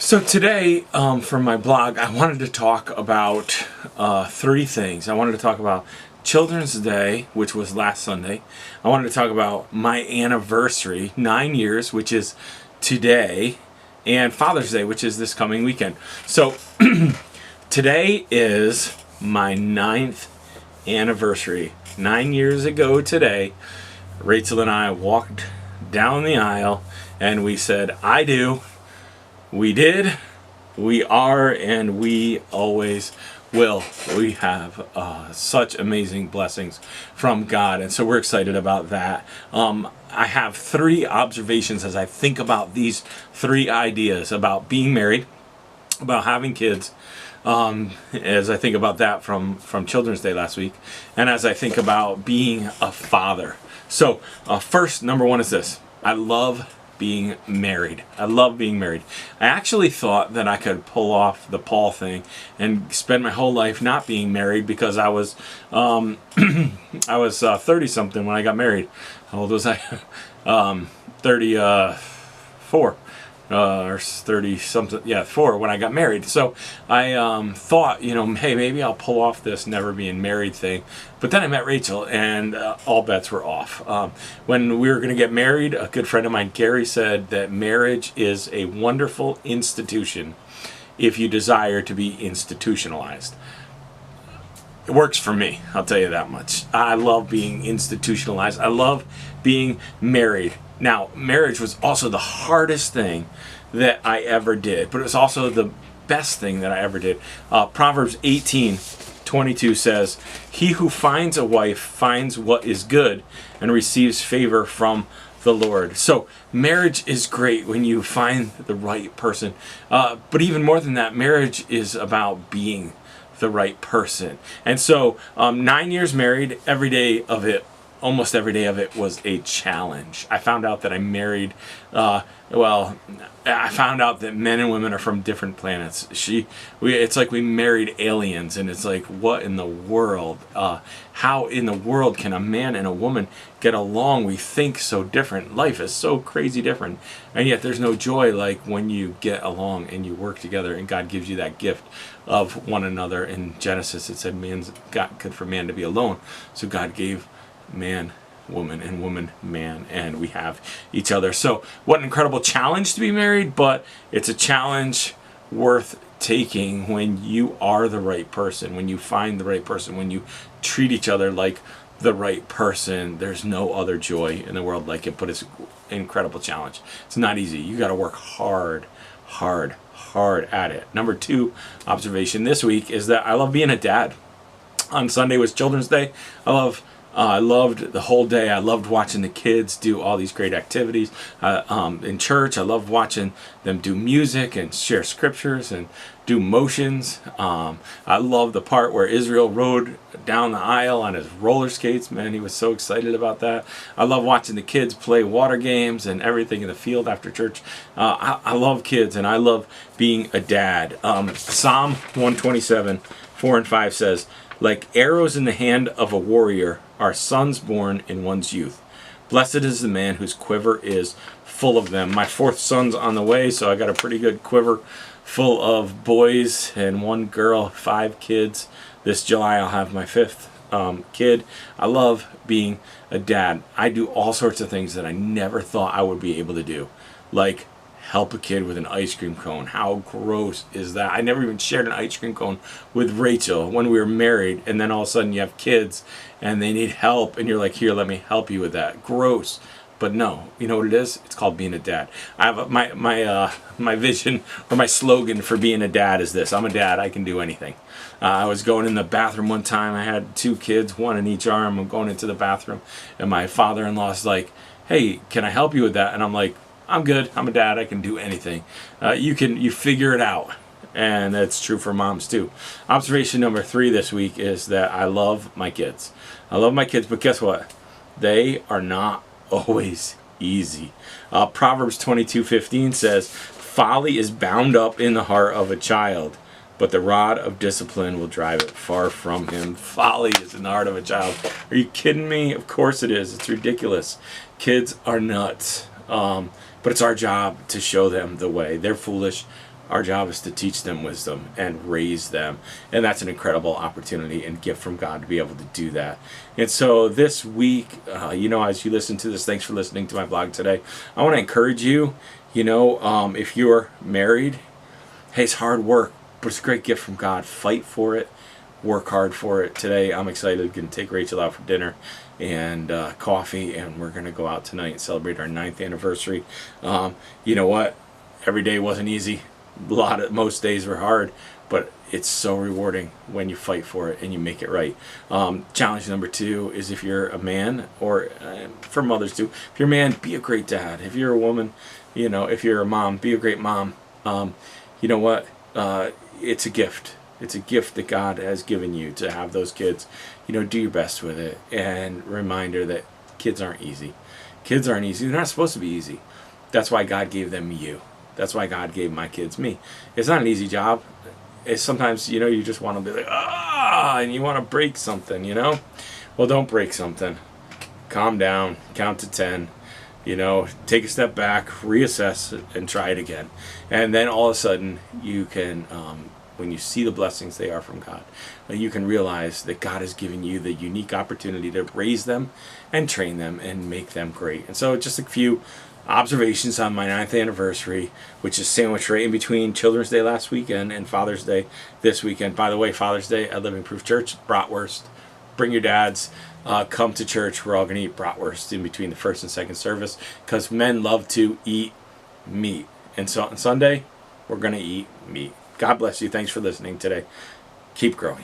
So today, from my blog, I wanted to talk about three things. I wanted to talk about Children's Day, which was last Sunday. I wanted to talk about my anniversary, 9 years, which is today, and Father's Day, which is this coming weekend. So today is my 9th anniversary. 9 years ago today, Rachel and I walked down the aisle and we said, I do. We did, we are, and we always will. We have such amazing blessings from God, and so we're excited about that. I have three observations as I think about these three ideas about being married, about having kids, as I think about that from Children's Day last week, and as I think about being a father. So first, number one is this. I love being married. I love being married. I actually thought that I could pull off the Paul thing and spend my whole life not being married because I was I was 30 something when I got married. How old was I? 34 or 30 something, yeah, 4 when I got married. So I thought, hey, maybe I'll pull off this never being married thing. But then I met Rachel, and all bets were off. When we were going to get married, a good friend of mine, Gary, said that marriage is a wonderful institution if you desire to be institutionalized. It works for me, I'll tell you that much. I love being institutionalized. I love being married. Now, marriage was also the hardest thing that I ever did, but it was also the best thing that I ever did. Proverbs 18:22 says, "He who finds a wife finds what is good and receives favor from the Lord." So marriage is great when you find the right person. But even more than that, marriage is about being the right person. And so 9 years married, every day of it, almost every day of it was a challenge. I found out that I married, I found out that men and women are from different planets. It's like we married aliens, and it's like, what in the world? How in the world can a man and a woman get along? We think so different. Life is so crazy different, and yet there's no joy like when you get along and you work together, and God gives you that gift of one another. In Genesis, it said, "Man's not good for man to be alone," so God gave man woman and woman man, and we have each other. So what an incredible challenge to be married, but it's a challenge worth taking when you are the right person, when you find the right person, when you treat each other like the right person. There's no other joy in the world like it, but it's an incredible challenge. It's not easy. You got to work hard at it. Number 2 observation this week is that I love being a dad. On Sunday was Children's Day. I loved the whole day. I loved watching the kids do all these great activities in church. I loved watching them do music and share scriptures and do motions. I love the part where Israel rode down the aisle on his roller skates. Man, he was so excited about that. I love watching the kids play water games and everything in the field after church. I love kids, and I love being a dad. Psalm 127, 4 and 5 says, "Like arrows in the hand of a warrior are sons born in one's youth. Blessed is the man whose quiver is full of them." My 4th son's on the way, so I got a pretty good quiver full of boys and 1 girl, 5 kids. This July I'll have my 5th kid. I love being a dad. I do all sorts of things that I never thought I would be able to do, like help a kid with an ice cream cone. How gross is that? I never even shared an ice cream cone with Rachel when we were married, and then all of a sudden you have kids and they need help, and you're like, here, let me help you with that. Gross. But no, you know what it is? It's called being a dad. I have my vision, or my slogan for being a dad is this: I'm a dad, I can do anything. I was going in the bathroom one time. I had 2 kids, 1 in each arm. I'm going into the bathroom, and my father-in-law's like, "Hey, can I help you with that?" And I'm like, "I'm good. I'm a dad. I can do anything." You figure it out. And that's true for moms too. Observation number 3 this week is that I love my kids. I love my kids, but guess what? They are not always easy. Proverbs 22:15 says, "Folly is bound up in the heart of a child, but the rod of discipline will drive it far from him." Folly is in the heart of a child. Are you kidding me? Of course it is. It's ridiculous. Kids are nuts. But it's our job to show them the way. They're foolish. Our job is to teach them wisdom and raise them. And that's an incredible opportunity and gift from God to be able to do that. And so this week, as you listen to this, thanks for listening to my blog today. I want to encourage you, if you're married, hey, it's hard work, but it's a great gift from God. Fight for it. Work hard for it. Today, I'm excited. Going to take Rachel out for dinner and coffee, and we're going to go out tonight and celebrate our 9th anniversary. You know what? Every day wasn't easy. Most days were hard, but it's so rewarding when you fight for it and you make it right. Challenge number 2 is, if you're a man, or for mothers too, if you're a man, be a great dad. If you're a woman, if you're a mom, be a great mom. You know what? It's a gift. It's a gift that God has given you to have those kids. Do your best with it. And reminder that kids aren't easy. Kids aren't easy. They're not supposed to be easy. That's why God gave them you. That's why God gave my kids me. It's not an easy job. It's sometimes, you just want to be like, and you want to break something, Well, don't break something. Calm down. Count to 10. Take a step back, reassess, and try it again. And then all of a sudden, you can, when you see the blessings they are from God, you can realize that God has given you the unique opportunity to raise them and train them and make them great. And so just a few observations on my 9th anniversary, which is sandwiched right in between Children's Day last weekend and Father's Day this weekend. By the way, Father's Day at Living Proof Church, bratwurst. Bring your dads. Come to church. We're all going to eat bratwurst in between the first and second service, because men love to eat meat. And so on Sunday, we're going to eat meat. God bless you. Thanks for listening today. Keep growing.